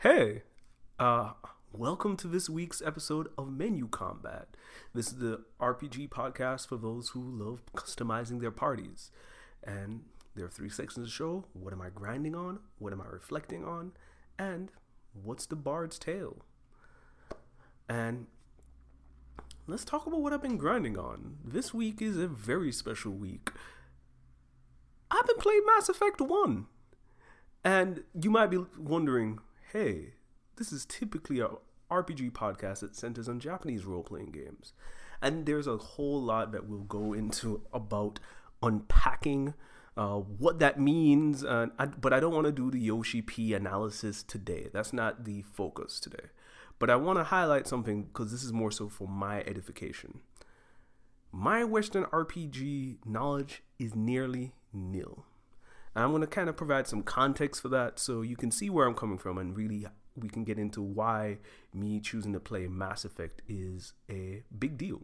Hey, uh, welcome to this week's episode of Menu Combat. This is the RPG podcast for those who love customizing their parties. And there are three sections of the show. What am I grinding on? What am I reflecting on? And what's the bard's tale? And let's talk about what I've been grinding on. This week is a very special week. I've been playing Mass Effect 1. And you might be wondering, hey, this is typically a RPG podcast that centers on Japanese role-playing games. And there's a whole lot that we'll go into about unpacking what that means. But I don't want to do the Yoshi P analysis today. That's not the focus today. But I want to highlight something because this is more so for my edification. My Western RPG knowledge is nearly nil. And I'm going to kind of provide some context for that so you can see where I'm coming from and really we can get into why me choosing to play Mass Effect is a big deal.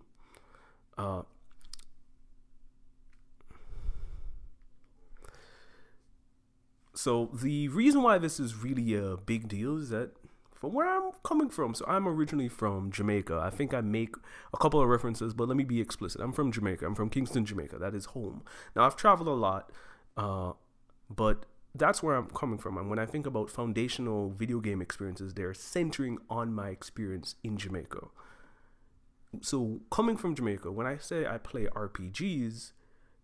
So the reason why this is really a big deal is that from where I'm coming from, so I'm originally from Jamaica. I think I make a couple of references, but let me be explicit. I'm from Jamaica. I'm from Kingston, Jamaica. That is home. Now, I've traveled a lot, but that's where I'm coming from. And when I think about foundational video game experiences, they're centering on my experience in Jamaica. So coming from Jamaica, when I say I play RPGs,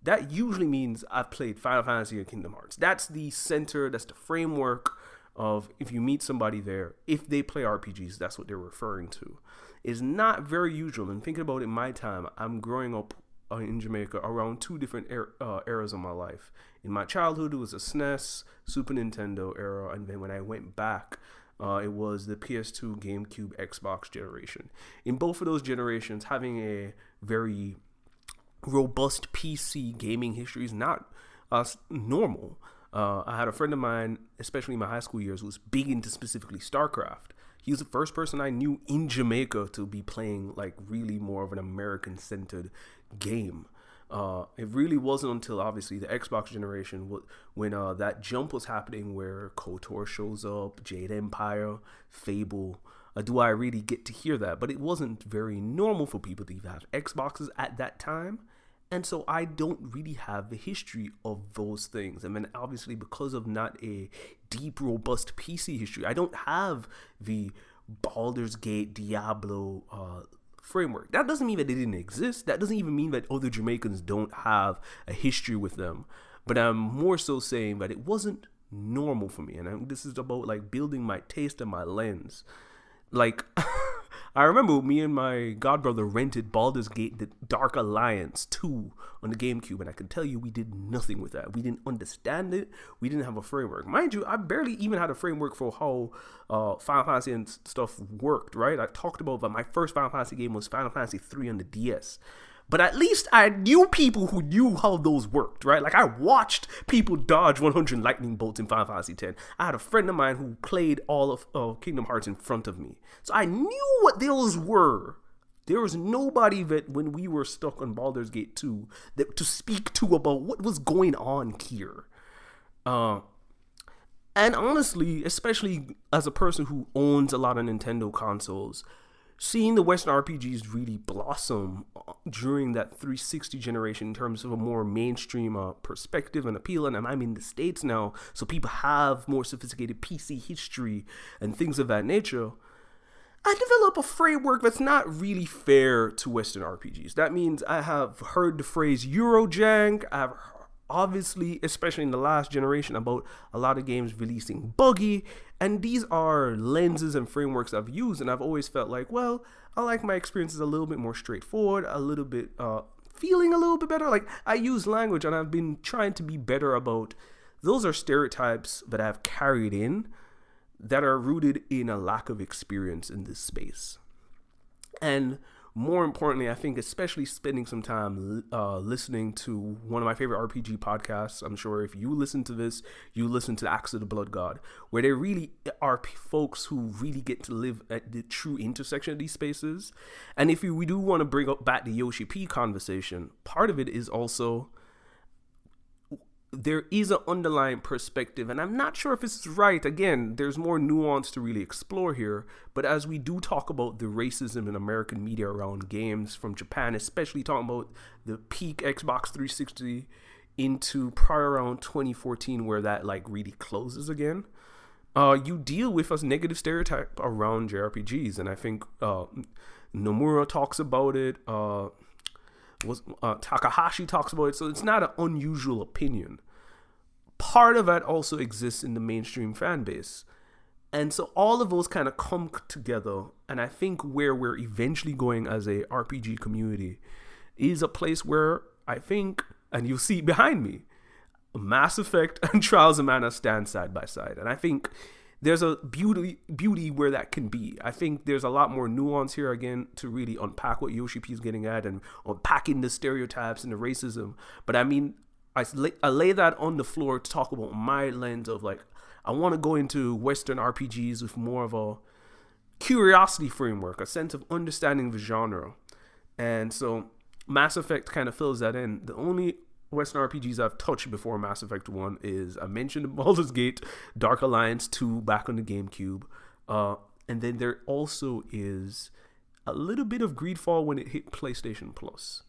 that usually means I've played Final Fantasy or Kingdom Hearts. That's the center, that's the framework of if you meet somebody there, if they play RPGs, that's what they're referring to. It's not very usual. And thinking about it in my time, I'm growing up in Jamaica around two different eras of my life. In my childhood, it was a SNES, Super Nintendo era, and then when I went back, it was the PS2, GameCube, Xbox generation. In both of those generations, having a very robust PC gaming history is not normal. I had a friend of mine, especially in my high school years, who was big into specifically StarCraft. He was the first person I knew in Jamaica to be playing like really more of an American-centered game. It really wasn't until obviously the Xbox generation when that jump was happening where KOTOR shows up, Jade Empire, Fable. Do I really get to hear that? But it wasn't very normal for people to even have Xboxes at that time. And so I don't really have the history of those things. I mean, obviously, because of not a deep, robust PC history, I don't have the Baldur's Gate, Diablo framework. That doesn't mean that they didn't exist. That doesn't even mean that other Jamaicans don't have a history with them. But I'm more so saying that it wasn't normal for me. And this is about like building my taste and my lens. Like... I remember me and my godbrother rented Baldur's Gate, The Dark Alliance 2 on the GameCube, and I can tell you we did nothing with that. We didn't understand it. We didn't have a framework. Mind you, I barely even had a framework for how Final Fantasy and stuff worked, right? I talked about that my first Final Fantasy game was Final Fantasy 3 on the DS. But at least I knew people who knew how those worked, right? Like I watched people dodge 100 lightning bolts in Final Fantasy X. I had a friend of mine who played all of Kingdom Hearts in front of me. So I knew what those were. There was nobody that when we were stuck on Baldur's Gate 2 that to speak to about what was going on here. And honestly, especially as a person who owns a lot of Nintendo consoles, seeing the Western RPGs really blossom during that 360 generation in terms of a more mainstream perspective and appeal, and I'm in the States now, so people have more sophisticated PC history and things of that nature, I develop a framework that's not really fair to Western RPGs. That means I have heard the phrase Eurojank. I've obviously, especially in the last generation, about a lot of games releasing buggy, and these are lenses and frameworks I've used, and I've always felt like, well, I like my experiences a little bit more straightforward, a little bit feeling a little bit better. Like I use language, and I've been trying to be better about those are stereotypes that I've carried in that are rooted in a lack of experience in this space. And more importantly, I think especially spending some time listening to one of my favorite RPG podcasts. I'm sure if you listen to this, you listen to Axe of the Blood God, where there really are folks who really get to live at the true intersection of these spaces. And if we do want to bring up back the Yoshi P conversation, part of it is also there is an underlying perspective, and I'm not sure if it's right. Again, there's more nuance to really explore here, but as we do talk about the racism in American media around games from Japan, especially talking about the peak Xbox 360 into probably around 2014 where that like really closes again, you deal with a negative stereotype around JRPGs, and I think Nomura talks about it, Takahashi talks about it, so it's not an unusual opinion. Part of that also exists in the mainstream fan base, and so all of those kind of come together, and I think where we're eventually going as a RPG community is a place where I think, and you'll see behind me, Mass Effect and Trials of Mana stand side by side, and I think there's a beauty where that can be. I think there's a lot more nuance here, again, to really unpack what Yoshi P is getting at and unpacking the stereotypes and the racism. But I mean, I lay that on the floor to talk about my lens of like, I want to go into Western RPGs with more of a curiosity framework, a sense of understanding the genre. And so Mass Effect kind of fills that in. The only Western RPGs I've touched before Mass Effect 1 is, I mentioned Baldur's Gate, Dark Alliance 2 back on the GameCube. And then there also is a little bit of Greedfall when it hit PlayStation Plus.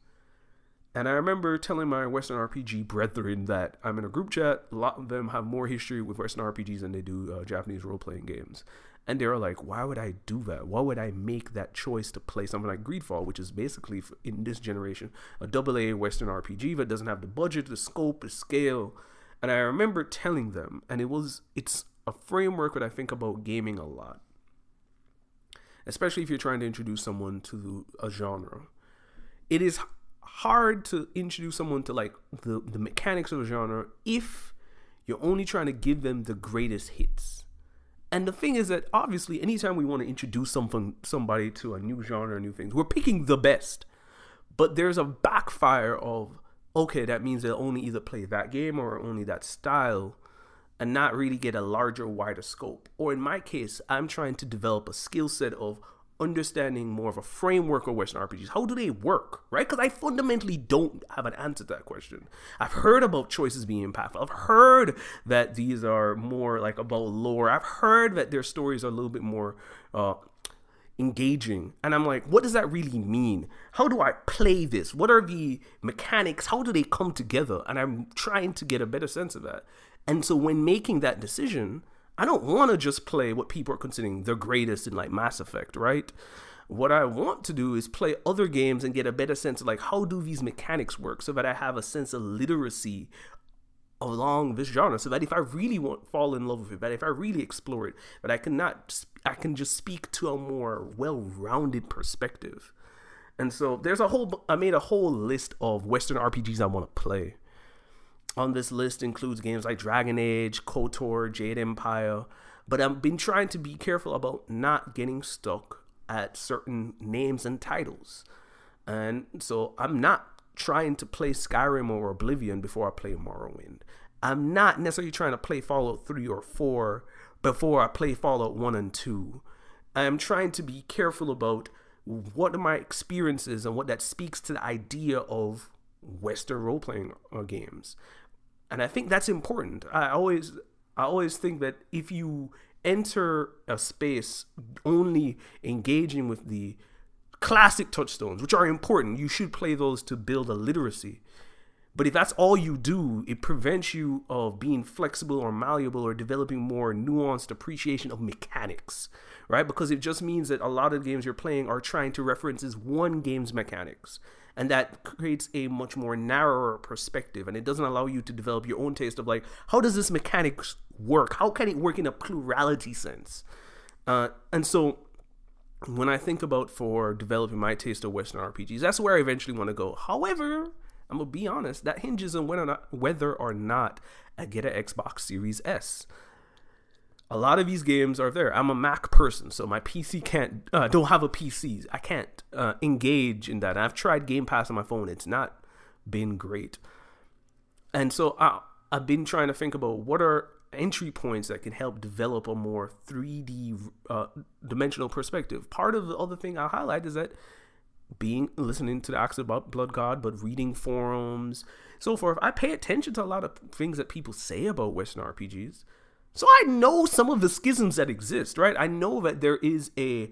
And I remember telling my Western RPG brethren that I'm in a group chat. A lot of them have more history with Western RPGs than they do Japanese role-playing games. And they were like, why would I do that? Why would I make that choice to play something like Greedfall, which is basically, in this generation, a AA Western RPG that doesn't have the budget, the scope, the scale? And I remember telling them, and it's a framework that I think about gaming a lot, especially if you're trying to introduce someone to a genre. It is hard to introduce someone to like the mechanics of a genre if you're only trying to give them the greatest hits. And the thing is that obviously anytime we want to introduce somebody to a new genre, new things, we're picking the best. But there's a backfire of, okay, that means they'll only either play that game or only that style and not really get a larger, wider scope. Or in my case, I'm trying to develop a skill set of understanding more of a framework of Western RPGs. How do they work, right? Because I fundamentally don't have an answer to that question. I've heard about choices being impactful. I've heard that these are more like about lore. I've heard that their stories are a little bit more engaging. And I'm like, what does that really mean? How do I play this? What are the mechanics? How do they come together? And I'm trying to get a better sense of that. And so when making that decision, I don't want to just play what people are considering the greatest in like Mass Effect, right? What I want to do is play other games and get a better sense of like, how do these mechanics work, so that I have a sense of literacy along this genre, so that if I really fall in love with it, that if I really explore it, that I can just speak to a more well-rounded perspective. And so I made a whole list of Western RPGs I want to play. On this list includes games like Dragon Age, KOTOR, Jade Empire, but I've been trying to be careful about not getting stuck at certain names and titles. And so I'm not trying to play Skyrim or Oblivion before I play Morrowind. I'm not necessarily trying to play Fallout 3 or 4 before I play Fallout 1 and 2. I'm trying to be careful about what are my experiences and what that speaks to the idea of Western role-playing games. And I think that's important. I always think that if you enter a space only engaging with the classic touchstones, which are important, you should play those to build a literacy. But if that's all you do, it prevents you of being flexible or malleable or developing more nuanced appreciation of mechanics, right? Because it just means that a lot of the games you're playing are trying to reference one game's mechanics. And that creates a much more narrower perspective. And it doesn't allow you to develop your own taste of like, how does this mechanics work? How can it work in a plurality sense? And so when I think about for developing my taste of Western RPGs, that's where I eventually want to go. However, I'm going to be honest, that hinges on whether or not I get an Xbox Series S. A lot of these games are there. I'm a Mac person, so my PC don't have a PC. I can't engage in that. I've tried Game Pass on my phone. It's not been great. And so I've been trying to think about what are entry points that can help develop a more 3D dimensional perspective. Part of the other thing I'll highlight is that listening to the Acts about Blood God, but reading forums, so forth. I pay attention to a lot of things that people say about Western RPGs. So I know some of the schisms that exist, right? I know that there is a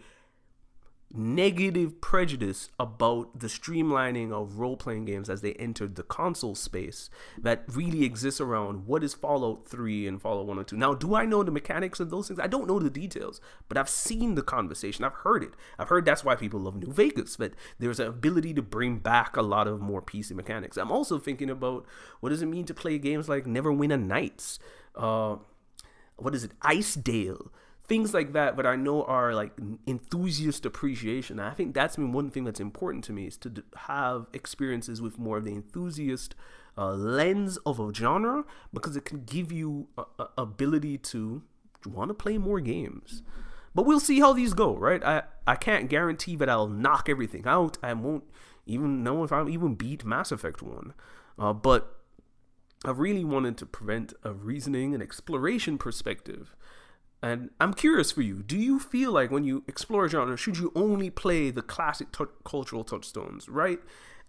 negative prejudice about the streamlining of role-playing games as they entered the console space that really exists around what is Fallout 3 and Fallout 1 and 2. Now, do I know the mechanics of those things? I don't know the details, but I've seen the conversation. I've heard it. I've heard that's why people love New Vegas, that there's an ability to bring back a lot of more PC mechanics. I'm also thinking about what does it mean to play games like Neverwinter Nights, Icedale, things like that, but I know are like enthusiast appreciation. And I think that's been one thing that's important to me, is to have experiences with more of the enthusiast lens of a genre, because it can give you a ability to want to play more games. But we'll see how these go, right? I can't guarantee that I'll knock everything out. I won't even know if I'll even beat Mass Effect 1. But I really wanted to present a reasoning and exploration perspective. And I'm curious for you, do you feel like when you explore a genre, should you only play the classic cultural touchstones, right?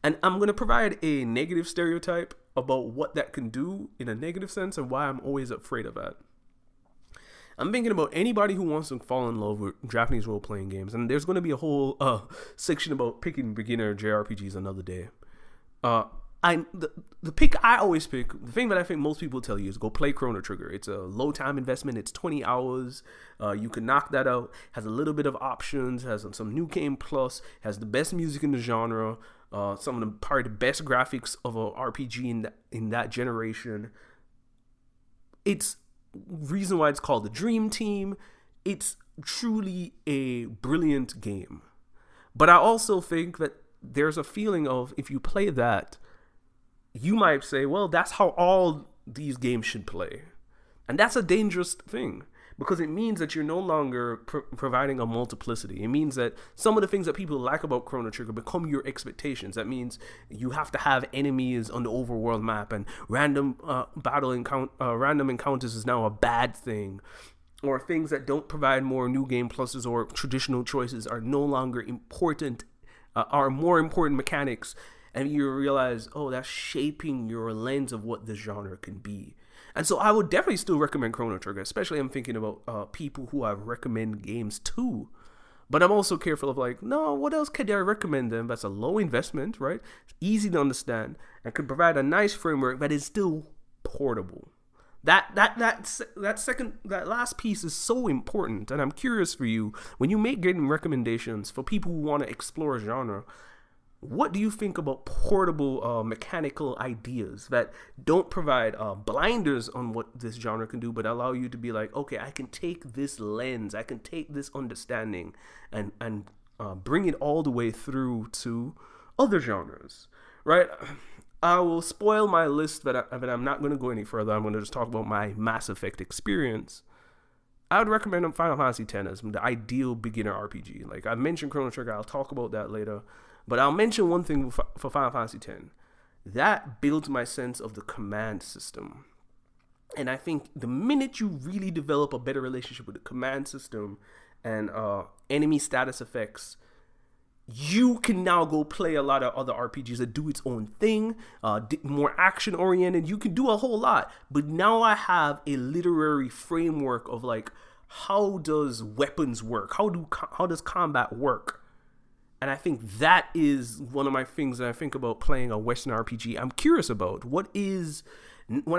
And I'm going to provide a negative stereotype about what that can do in a negative sense and why I'm always afraid of that. I'm thinking about anybody who wants to fall in love with Japanese role-playing games, and there's going to be a whole section about picking beginner JRPGs another day. The pick I always pick, the thing that I think most people tell you is go play Chrono Trigger. It's a low time investment. It's 20 hours. You can knock that out. Has a little bit of options. Has some new game plus. Has the best music in the genre. Some of the probably the best graphics of a RPG in that generation. It's reason why it's called the Dream Team. It's truly a brilliant game. But I also think that there's a feeling of, if you play that, you might say, well, that's how all these games should play. And that's a dangerous thing, because it means that you're no longer providing a multiplicity. It means that some of the things that people like about Chrono Trigger become your expectations. That means you have to have enemies on the overworld map, and random encounters is now a bad thing. Or things that don't provide more new game pluses or traditional choices are no longer important, are more important mechanics. And you realize, oh, that's shaping your lens of what this genre can be. And so I would definitely still recommend Chrono Trigger, especially I'm thinking about people who I recommend games to. But I'm also careful of like, no, what else could I recommend them that's a low investment, right? It's easy to understand and could provide a nice framework that is still portable. That last piece is so important. And I'm curious for you, when you make game recommendations for people who want to explore a genre, what do you think about portable mechanical ideas that don't provide blinders on what this genre can do, but allow you to be like, okay, I can take this lens, I can take this understanding and bring it all the way through to other genres, right? I will spoil my list, but I'm not going to go any further. I'm going to just talk about my Mass Effect experience. I would recommend Final Fantasy X as the ideal beginner RPG. Like I mentioned Chrono Trigger, I'll talk about that later. But I'll mention one thing for Final Fantasy X. That builds my sense of the command system. And I think the minute you really develop a better relationship with the command system and enemy status effects, you can now go play a lot of other RPGs that do its own thing, more action oriented. You can do a whole lot. But now I have a literary framework of like, how does weapons work? How does combat work? And I think that is one of my things that I think about playing a Western RPG. I'm curious about when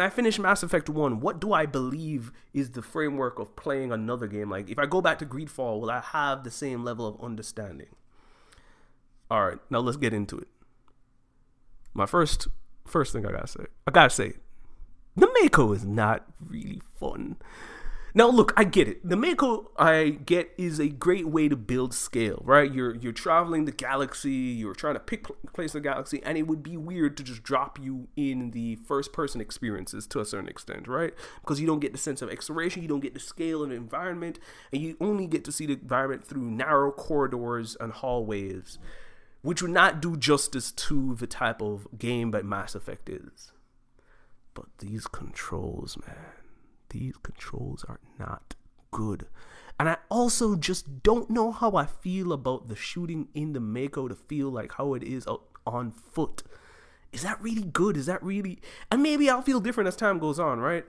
I finish Mass Effect 1, what do I believe is the framework of playing another game? Like, if I go back to Greedfall, will I have the same level of understanding? All right, now let's get into it. My first thing I gotta say, the Mako is not really fun. Now, look, I get it. The Mako, I get, is a great way to build scale, right? You're traveling the galaxy, you're trying to pick place in the galaxy, and it would be weird to just drop you in the first-person experiences to a certain extent, right? Because you don't get the sense of exploration, you don't get the scale of the environment, and you only get to see the environment through narrow corridors and hallways, which would not do justice to the type of game that Mass Effect is. But these controls, man. These controls are not good. And I also just don't know how I feel about the shooting in the Mako to feel like how it is on foot. Is that really good? Is that really... And maybe I'll feel different as time goes on, right?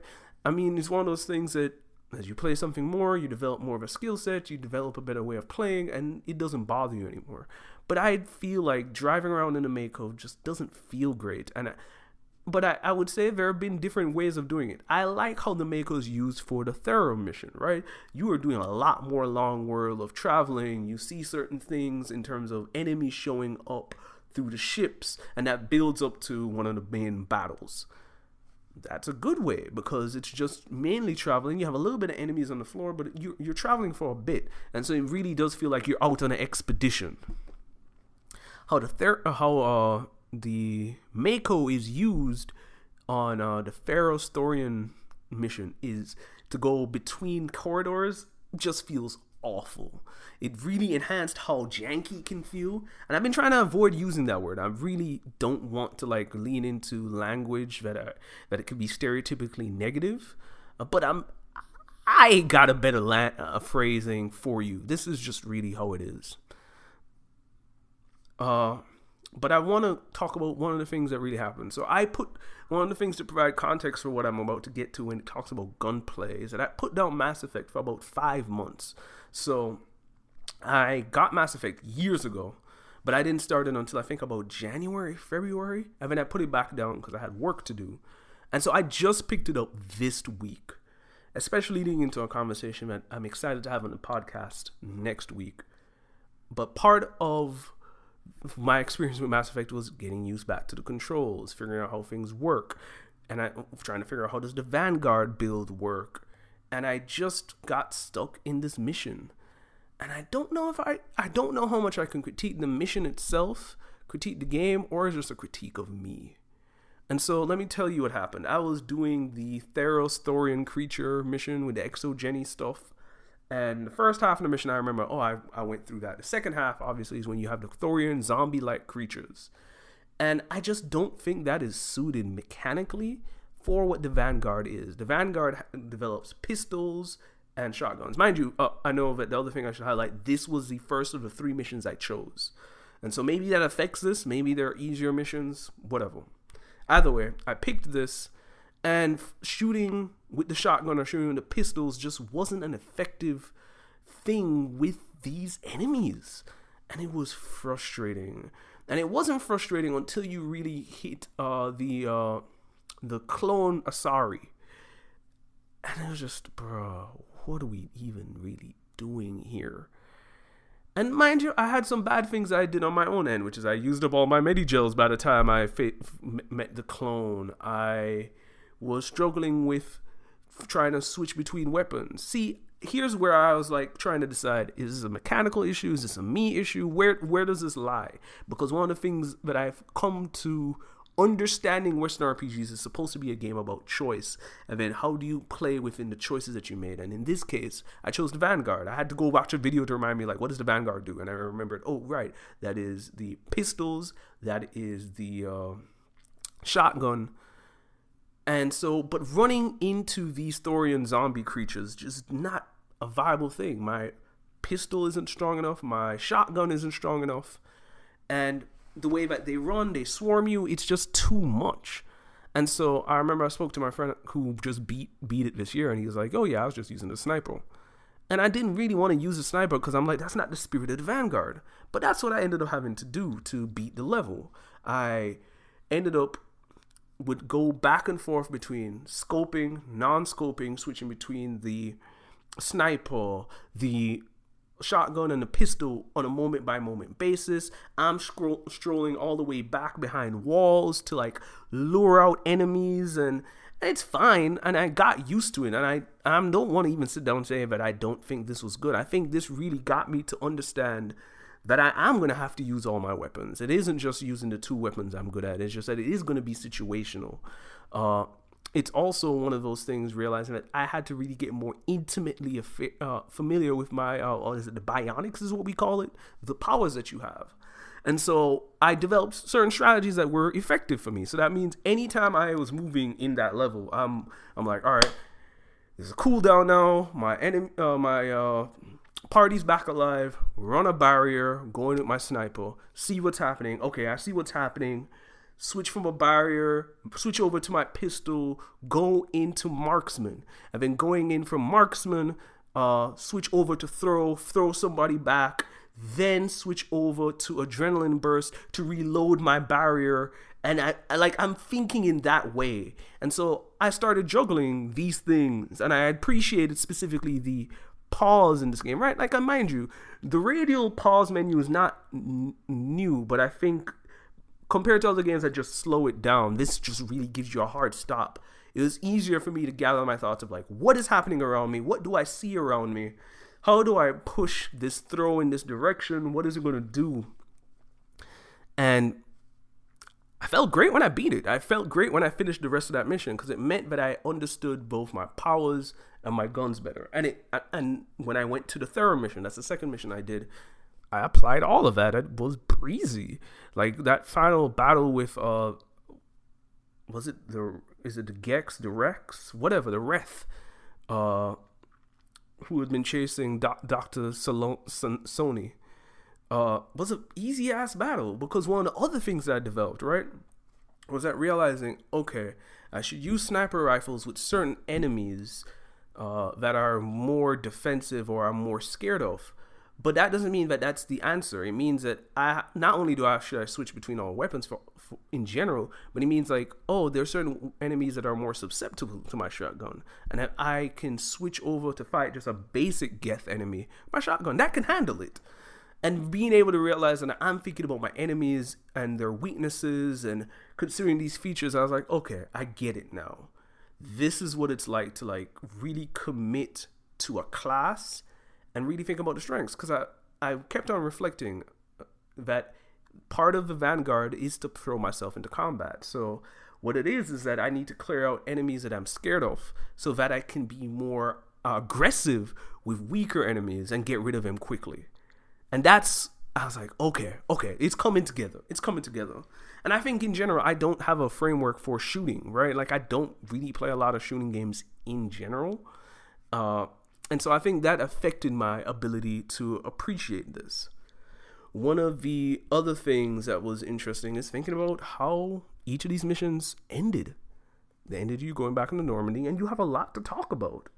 I mean, it's one of those things that as you play something more, you develop more of a skill set, you develop a better way of playing, and it doesn't bother you anymore. But I feel like driving around in a Mako just doesn't feel great. But I would say there have been different ways of doing it. I like how the Mako is used for the Thera mission, right? You are doing a lot more long world of traveling. You see certain things in terms of enemies showing up through the ships, and that builds up to one of the main battles. That's a good way because it's just mainly traveling. You have a little bit of enemies on the floor, but you're traveling for a bit, and so it really does feel like you're out on an expedition. How the Mako is used on the Pharaoh's Thorian mission is to go between corridors. Just feels awful. It really enhanced how janky it can feel, and I've been trying to avoid using that word. I really don't want to like lean into language that it could be stereotypically negative, but I got a better phrasing for you. This is just really how it is. But I want to talk about one of the things that really happened. So I put one of the things to provide context for what I'm about to get to when it talks about gunplay is that I put down Mass Effect for about 5 months. So I got Mass Effect years ago, but I didn't start it until I think about January, February. And then I put it back down because I had work to do. And so I just picked it up this week, especially leading into a conversation that I'm excited to have on the podcast next week. But part of my experience with Mass Effect was getting used back to the controls, figuring out how things work, and I'm trying to figure out how does the Vanguard build work, and I just got stuck in this mission, and I don't know how much I can critique the mission itself, critique the game, or is just a critique of me. And so let me tell you what happened. I was doing the Theros Thorian creature mission with the exogeny stuff. And the first half of the mission, I remember, I went through that. The second half, obviously, is when you have the Thorian zombie-like creatures. And I just don't think that is suited mechanically for what the Vanguard is. The Vanguard develops pistols and shotguns. Mind you, I know that the other thing I should highlight, this was the first of the 3 missions I chose. And so maybe that affects this. Maybe there are easier missions, whatever. Either way, I picked this. And shooting with the shotgun or shooting with the pistols just wasn't an effective thing with these enemies. And it was frustrating. And it wasn't frustrating until you really hit the clone Asari. And it was just, bro, what are we even really doing here? And mind you, I had some bad things I did on my own end, which is I used up all my Medigels by the time I met the clone. I was struggling with trying to switch between weapons. See, here's where I was like trying to decide, is this a mechanical issue? Is this a me issue? Where does this lie? Because one of the things that I've come to understanding Western RPGs is supposed to be a game about choice. And then how do you play within the choices that you made? And in this case, I chose the Vanguard. I had to go watch a video to remind me, like, what does the Vanguard do? And I remembered, oh, right, that is the pistols, that is the shotgun. And so, but running into these Thorian zombie creatures, just not a viable thing. My pistol isn't strong enough. My shotgun isn't strong enough. And the way that they run, they swarm you, it's just too much. And so I remember I spoke to my friend who just beat it this year, and he was like, oh yeah, I was just using the sniper. And I didn't really want to use the sniper because I'm like, that's not the spirit of the Vanguard. But that's what I ended up having to do to beat the level. I ended up would go back and forth between scoping, non-scoping, switching between the sniper, the shotgun, and the pistol on a moment-by-moment basis. I'm strolling all the way back behind walls to like lure out enemies, and it's fine, and I got used to it, and I don't want to even sit down and say that I don't think this was good. I think this really got me to understand that I'm going to have to use all my weapons. It isn't just using the 2 weapons I'm good at. It's just that it is going to be situational. It's also one of those things, realizing that I had to really get more intimately familiar with my, the bionics is what we call it, the powers that you have. And so I developed certain strategies that were effective for me. So that means anytime I was moving in that level, I'm like, all right, There's a cooldown now. My party's back alive. Run a barrier. Going with my sniper. See what's happening. Okay, I see what's happening. Switch from a barrier. Switch over to my pistol. Go into marksman. And then going in from marksman, switch over to throw somebody back, then switch over to adrenaline burst to reload my barrier. And I'm thinking in that way. And so I started juggling these things, and I appreciated specifically the pause in this game, right? Like, mind you, the radial pause menu is not new, but I think compared to other games that just slow it down, this just really gives you a hard stop. It was easier for me to gather my thoughts of like, what is happening around me? What do I see around me? How do I push this throw in this direction? What is it going to do? And I felt great when I beat it. I felt great when I finished the rest of that mission because it meant that I understood both my powers and my guns better. And when I went to the third mission, that's the second mission I did, I applied all of that. It was breezy. Like that final battle with is it the Gex, the Rex, whatever, the Reth, who had been chasing Dr. Sony, was an easy ass battle because one of the other things that I developed, right, was that realizing, okay, I should use sniper rifles with certain enemies that are more defensive or I'm more scared of. But that doesn't mean that that's the answer. It means that should I switch between all weapons for in general, but it means like, oh, there are certain enemies that are more susceptible to my shotgun, and that I can switch over to fight just a basic geth enemy. My shotgun that can handle it, and being able to realize that I'm thinking about my enemies and their weaknesses and considering these features, I was like, okay, I get it now. This is what it's like to like really commit to a class and really think about the strengths, because I kept on reflecting that part of the Vanguard is to throw myself into combat. So what it is that I need to clear out enemies that I'm scared of so that I can be more aggressive with weaker enemies and get rid of them quickly. And I was like, okay, it's coming together. And I think in general, I don't have a framework for shooting, right? Like I don't really play a lot of shooting games in general. And so I think that affected my ability to appreciate this. One of the other things that was interesting is thinking about how each of these missions ended. They ended you going back into Normandy, and you have a lot to talk about.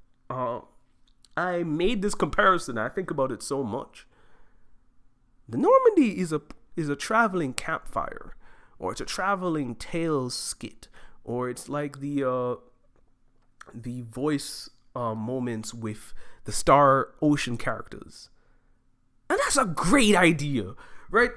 I made this comparison. I think about it so much. The Normandy is a traveling campfire, or it's a traveling tales skit, or it's like the voice moments with the Star Ocean characters. And that's a great idea, right?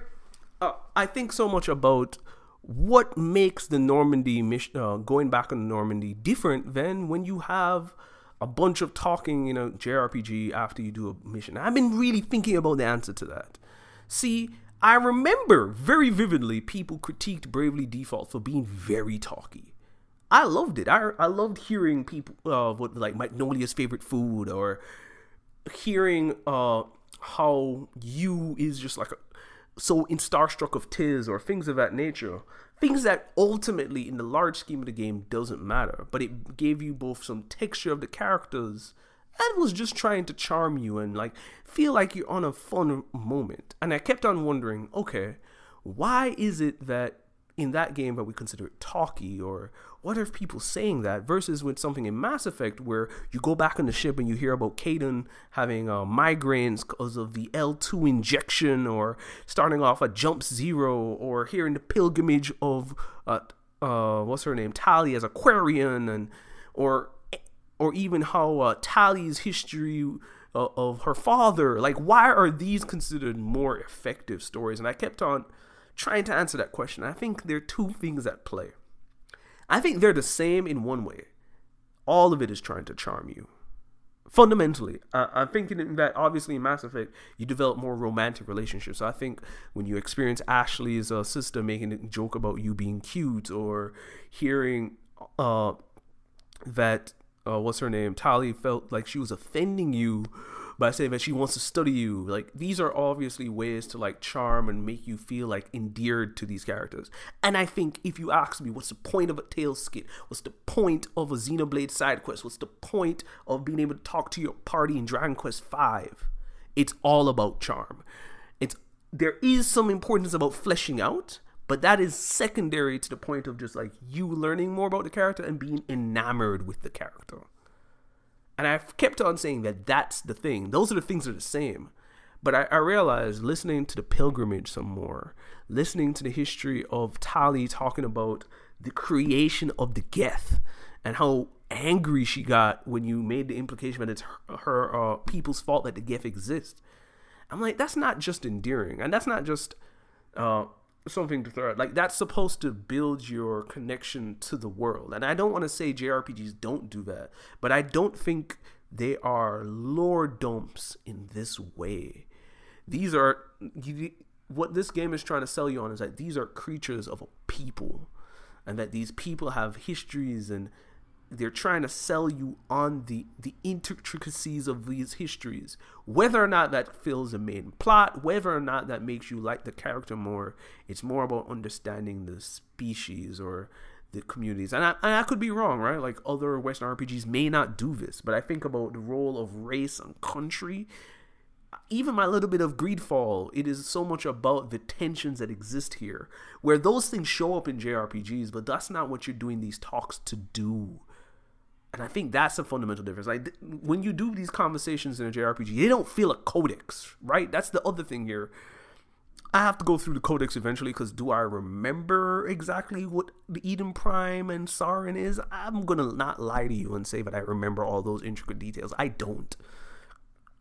I think so much about what makes the Normandy mission, going back on Normandy, different than when you have a bunch of talking in a JRPG after you do a mission. I've been really thinking about the answer to that. See, I remember very vividly people critiqued Bravely Default for being very talky. I loved it. I loved hearing people what like Magnolia's favorite food, or hearing how you is just like so in starstruck of Tiz, or things of that nature. Things that ultimately in the large scheme of the game doesn't matter, but it gave you both some texture of the characters and was just trying to charm you and like feel like you're on a fun moment. And I kept on wondering, okay, why is it that in that game that we consider it talky, or what are people saying that, versus with something in Mass Effect where you go back on the ship and you hear about Kaidan having migraines because of the L2 injection, or starting off at Jump Zero, or hearing the pilgrimage of what's her name, Tali as Aquarian, and or even how Tali's history of her father. Like, why are these considered more effective stories? And I kept on trying to answer that question. I think there are two things at play. I think they're the same in one way. All of it is trying to charm you. Fundamentally, I'm thinking that obviously in Mass Effect, you develop more romantic relationships. So I think when you experience Ashley's sister making a joke about you being cute, or hearing that, what's her name, Tali felt like she was offending you by saying that she wants to study you. Like, these are obviously ways to like charm and make you feel like endeared to these characters. And I think if you ask me, what's the point of a Tales skit? What's the point of a Xenoblade side quest? What's the point of being able to talk to your party in Dragon Quest V? It's all about charm. There is some importance about fleshing out, but that is secondary to the point of just like you learning more about the character and being enamored with the character. And I've kept on saying that that's the thing. Those are the things that are the same. But I realized listening to the pilgrimage some more, listening to the history of Tali talking about the creation of the geth and how angry she got when you made the implication that it's her people's fault that the geth exist. I'm like, that's not just endearing, and that's not just something to throw out. Like, that's supposed to build your connection to the world. And I don't want to say JRPGs don't do that, but I don't think they are lore dumps in this way. These are what this game is trying to sell you on, is that these are creatures of a people, and that these people have histories, and they're trying to sell you on the intricacies of these histories. Whether or not that fills the main plot, whether or not that makes you like the character more, it's more about understanding the species or the communities. And I could be wrong, right? Like, other Western RPGs may not do this, but I think about the role of race and country. Even my little bit of Greedfall, it is so much about the tensions that exist here, where those things show up in JRPGs, but that's not what you're doing these talks to do. And I think that's a fundamental difference. Like, when you do these conversations in a JRPG, they don't feel a codex, right? That's the other thing here. I have to go through the codex eventually, because do I remember exactly what the Eden Prime and Sarin is? I'm going to not lie to you and say that I remember all those intricate details. I don't.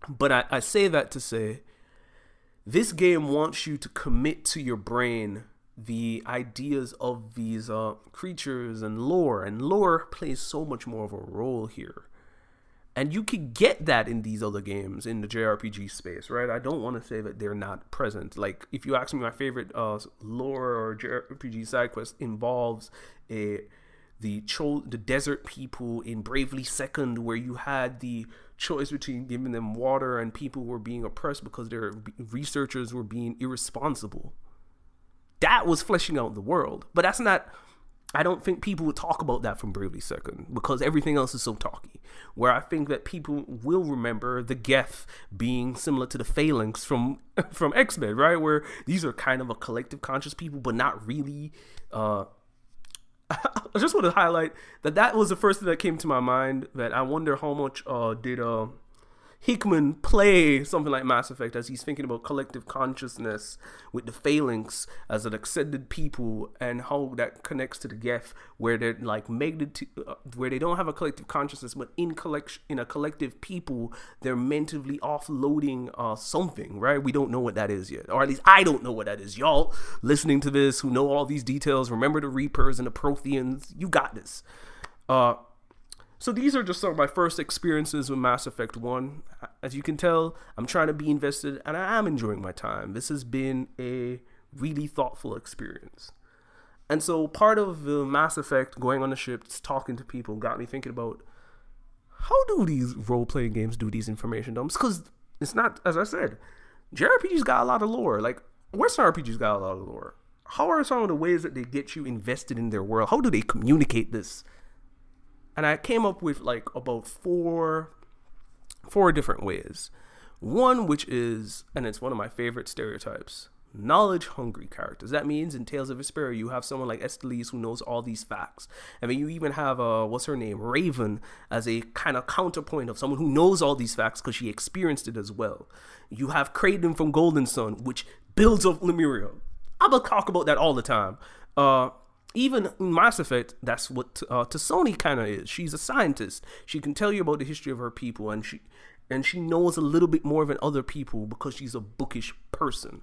But I say that to say, this game wants you to commit to your brain the ideas of these creatures and lore plays so much more of a role here. And you can get that in these other games in the JRPG space, right? I don't want to say that they're not present. Like, if you ask me, my favorite lore or JRPG side quest involves the desert people in Bravely Second, where you had the choice between giving them water and people were being oppressed because their researchers were being irresponsible. That was fleshing out the world. But that's not, I don't think people would talk about that from Bravely Second, because everything else is so talky. Where I think that people will remember the Geth being similar to the Phalanx from X-Men, right? Where these are kind of a collective conscious people, but not really. I just want to highlight that was the first thing that came to my mind, that I wonder how much did Hickman play something like Mass Effect, as he's thinking about collective consciousness with the Phalanx as an extended people, and how that connects to the Geth, where they're like where they don't have a collective consciousness, but in a collective people, they're mentally offloading something, right? We don't know what that is yet, or at least I don't know what that is. Y'all listening to this who know all these details, remember the Reapers and the Protheans, you got this. So these are just some of my first experiences with Mass Effect 1. As you can tell, I'm trying to be invested, and I am enjoying my time. This has been a really thoughtful experience. And so part of the Mass Effect, going on the ships, talking to people, got me thinking about, how do these role-playing games do these information dumps? Because it's not, as I said, JRPGs got a lot of lore. Like, Western RPGs got a lot of lore. How are some of the ways that they get you invested in their world? How do they communicate this? And I came up with like about four different ways. One, which is, and it's one of my favorite stereotypes, knowledge-hungry characters. That means in Tales of Vesperia, you have someone like Estellise who knows all these facts. And then you even have, what's her name, Raven, as a kind of counterpoint of someone who knows all these facts because she experienced it as well. You have Kraden from Golden Sun, which builds up Lemuria. I'm going to talk about that all the time. Even in Mass Effect, that's what T'Soni kind of is. She's a scientist. She can tell you about the history of her people, and she knows a little bit more than other people because she's a bookish person.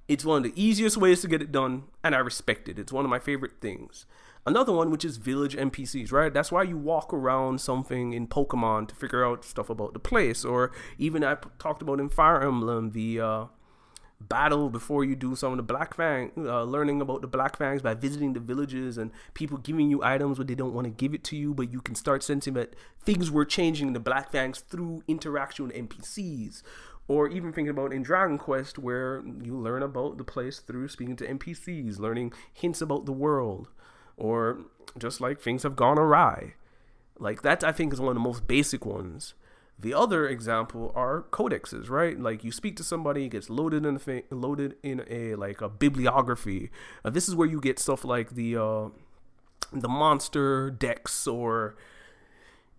It's one of the easiest ways to get it done, and I respect it. It's one of my favorite things. Another one, which is village NPCs, right? That's why you walk around something in Pokemon to figure out stuff about the place, or even I talked about in Fire Emblem, battle before you do some of the Black Fang, learning about the Black Fangs by visiting the villages and people giving you items when they don't want to give it to you, but you can start sensing that things were changing in the Black Fangs through interaction with NPCs. Or even thinking about in Dragon Quest, where you learn about the place through speaking to NPCs, learning hints about the world, or just like things have gone awry. Like that, I think, is one of the most basic ones. The other example are codexes, right? Like you speak to somebody, it gets loaded in a like a bibliography. This is where you get stuff like the monster decks, or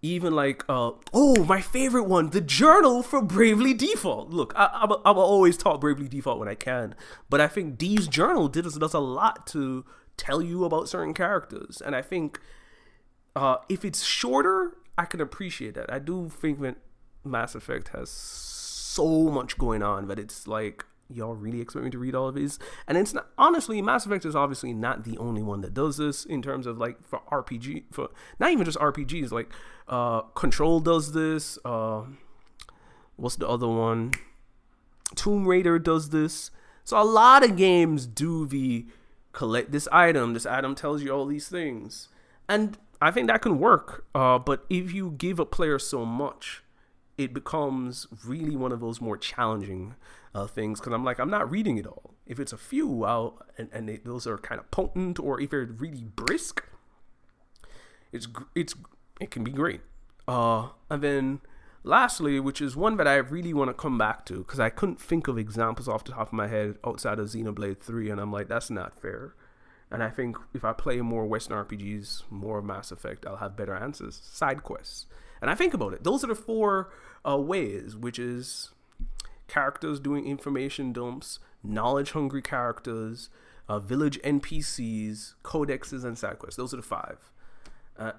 even like my favorite one, the journal for Bravely Default. Look, I'm always taught Bravely Default when I can, but I think Dee's journal does a lot to tell you about certain characters, and I think if it's shorter, I can appreciate that. I do think that Mass Effect has so much going on that it's like, y'all really expect me to read all of these? And it's not, honestly, Mass Effect is obviously not the only one that does this in terms of like for RPG, for not even just RPGs, like Control does this. What's the other one? Tomb Raider does this. So a lot of games do the collect this item tells you all these things. And I think that can work. But if you give a player so much, it becomes really one of those more challenging things, because I'm not reading it all. If it's a few, those are kind of potent, or if they're really brisk, it can be great. And then lastly, which is one that I really want to come back to, because I couldn't think of examples off the top of my head outside of Xenoblade 3, and I'm like, that's not fair. And I think if I play more Western RPGs, more Mass Effect, I'll have better answers. Side quests. And I think about it. Those are the four ways, which is characters doing information dumps, knowledge-hungry characters, village NPCs, codexes, and side quests. Those are the five.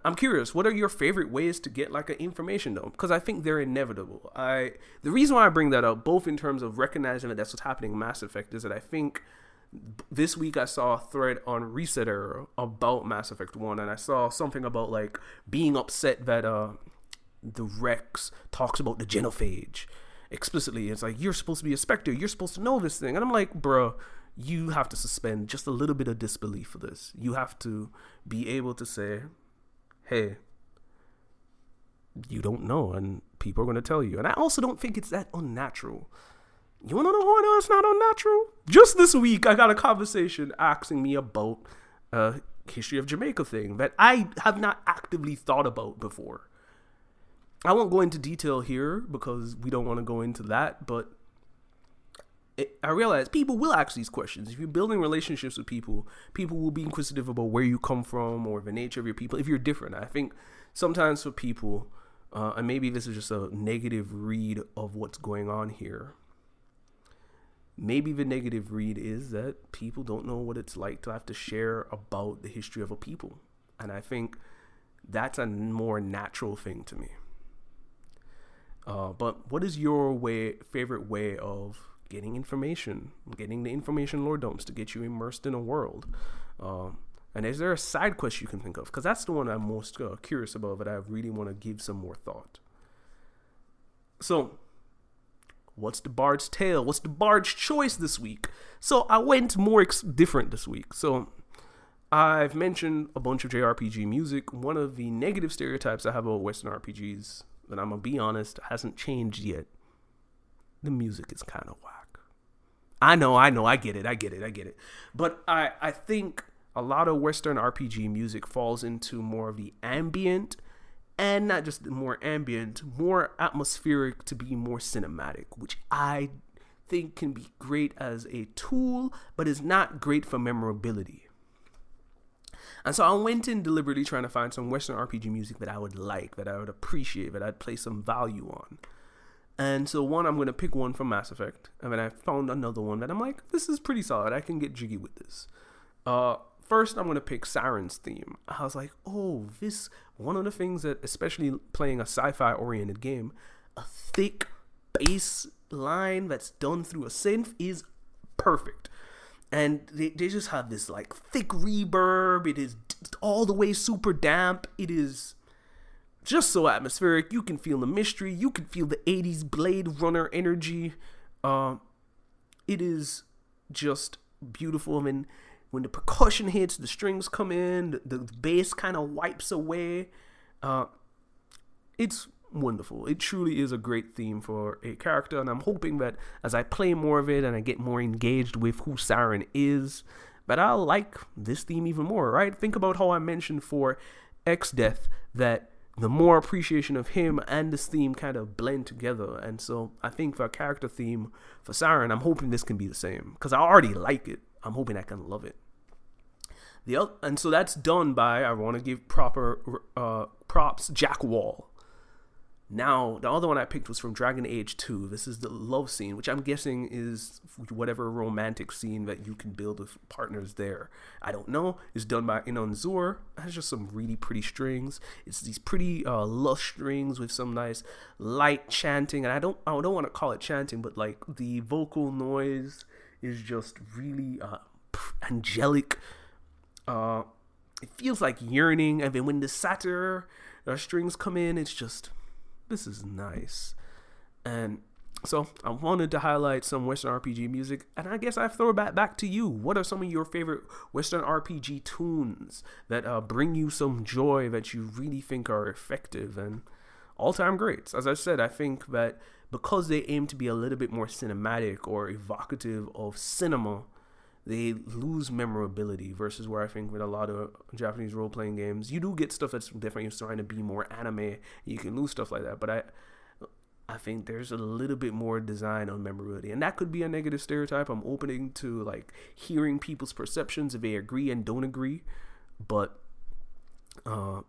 I'm curious, what are your favorite ways to get like an information dump? Because I think they're inevitable. The reason why I bring that up, both in terms of recognizing that that's what's happening in Mass Effect, is that I think this week I saw a thread on Reset Era about Mass Effect 1, and I saw something about like being upset that the Rex talks about the genophage explicitly. It's like, you're supposed to be a Spectre, you're supposed to know this thing. And I'm like, bro, you have to suspend just a little bit of disbelief for this. You have to be able to say, hey, you don't know, and people are going to tell you. And I also don't think it's that unnatural. You want to know how I know it's not unnatural? Just this week, I got a conversation asking me about a history of Jamaica thing that I have not actively thought about before. I won't go into detail here because we don't want to go into that, but I realize people will ask these questions. If you're building relationships with people, people will be inquisitive about where you come from or the nature of your people. If you're different, I think sometimes for people, and maybe this is just a negative read of what's going on here, maybe the negative read is that people don't know what it's like to have to share about the history of a people. And I think that's a more natural thing to me. But what is your favorite way of getting information, getting the information lore dumps to get you immersed in a world? And is there a side quest you can think of? Because that's the one I'm most curious about, that I really want to give some more thought. So, what's the Bard's tale? What's the Bard's choice this week? So I went more different this week. So I've mentioned a bunch of JRPG music. One of the negative stereotypes I have about Western RPGs, that I'm going to be honest, hasn't changed yet. The music is kind of whack. I know, I get it. But I think a lot of Western RPG music falls into more of the ambient, and not just more ambient, more atmospheric, to be more cinematic, which I think can be great as a tool, but is not great for memorability. And so I went in deliberately trying to find some Western RPG music that I would like, that I would appreciate, that I'd place some value on. And so I'm going to pick one from Mass Effect, and then I found another one that I'm like, this is pretty solid, I can get jiggy with this. First, I'm going to pick Siren's theme. I was like, one of the things that, especially playing a sci-fi oriented game, a thick bass line that's done through a synth is perfect. And they just have this like thick reverb. It is all the way super damp. It is just so atmospheric. You can feel the mystery. You can feel the 80s Blade Runner energy. it is just beautiful. I mean, when the percussion hits, the strings come in, the bass kind of wipes away. It's wonderful. It truly is a great theme for a character, and I'm hoping that as I play more of it and I get more engaged with who Siren is, that I'll like this theme even more, right? Think about how I mentioned for X-Death that the more appreciation of him and this theme kind of blend together. And so I think for a character theme for Siren, I'm hoping this can be the same, because I already like it. I'm hoping I can love it. And so that's done by, I want to give proper props, Jack Wall. Now, the other one I picked was from Dragon Age 2. This is the love scene, which I'm guessing is whatever romantic scene that you can build with partners there. I don't know. It's done by Inon Zur. It has just some really pretty strings. It's these pretty lush strings with some nice light chanting. And I don't want to call it chanting, but like the vocal noise is just really angelic. It feels like yearning. And then when the satyr strings come in, it's just... this is nice. And so I wanted to highlight some Western RPG music, and I guess I throw it back to you. What are some of your favorite Western RPG tunes that bring you some joy, that you really think are effective and all-time greats? As I said, I think that because they aim to be a little bit more cinematic or evocative of cinema, they lose memorability, versus where I think with a lot of Japanese role-playing games, you do get stuff that's definitely trying to be more anime. You can lose stuff like that, but I think there's a little bit more design on memorability, and that could be a negative stereotype. I'm opening to like hearing people's perceptions if they agree and don't agree, but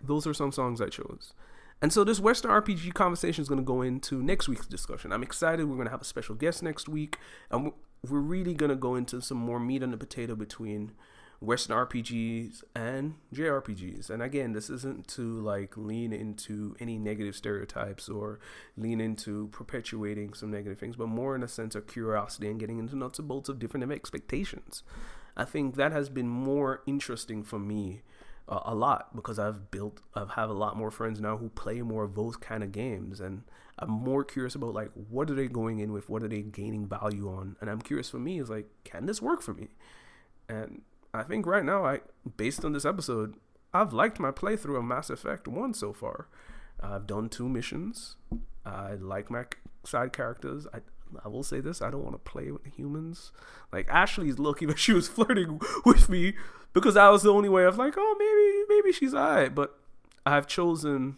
those are some songs I chose. And so this Western RPG conversation is going to go into next week's discussion. I'm excited. We're going to have a special guest next week, and we're really going to go into some more meat on the potato between Western RPGs and JRPGs. And again, this isn't to like lean into any negative stereotypes or lean into perpetuating some negative things, but more in a sense of curiosity and getting into nuts and bolts of different expectations. I think that has been more interesting for me a lot, because I have a lot more friends now who play more of those kind of games, and I'm more curious about like, what are they going in with, what are they gaining value on, and I'm curious for me is like, can this work for me? And I think right now, based on this episode, I've liked my playthrough of Mass Effect 1 so far. I've done 2 missions. I like my side characters. I will say this, I don't want to play with humans. Like, Ashley's lucky that she was flirting with me, because that was the only way I was like, oh, maybe she's alright. But I've chosen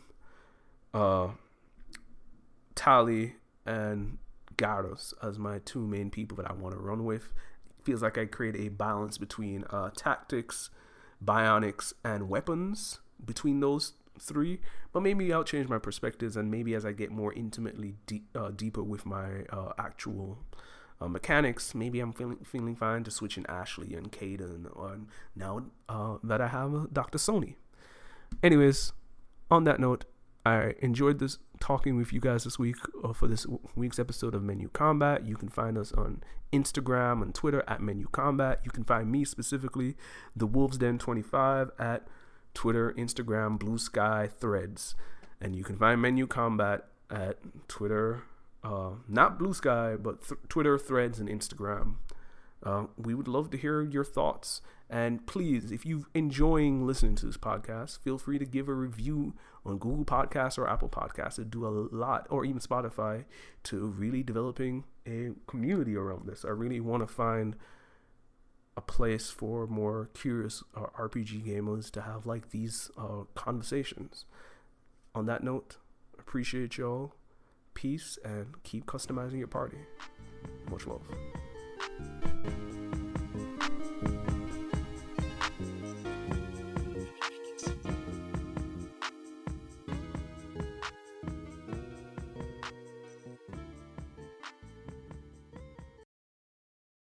Tali and Garrus as my 2 main people that I want to run with. It feels like I create a balance between tactics, bionics, and weapons between those 3. But maybe I'll change my perspectives, and maybe as I get more intimately deeper with my actual mechanics, maybe I'm feeling fine to switch in Ashley and Caden, now that I have Dr. Sony. Anyways, on that note, I enjoyed this talking with you guys this week for this week's episode of Menu Combat. You can find us on Instagram and Twitter at Menu Combat. You can find me specifically, TheWolvesDen25 at Twitter, Instagram, Blue Sky, Threads. And you can find Menu Combat at Twitter, not Blue Sky, but Twitter, Threads, and Instagram. We would love to hear your thoughts. And please, if you're enjoying listening to this podcast, feel free to give a review on Google Podcasts or Apple Podcasts. It do a lot, or even Spotify, to really developing a community around this. I really want to find a place for more curious RPG gamers to have like these conversations. On that note, appreciate y'all. Peace, and keep customizing your party. Much love.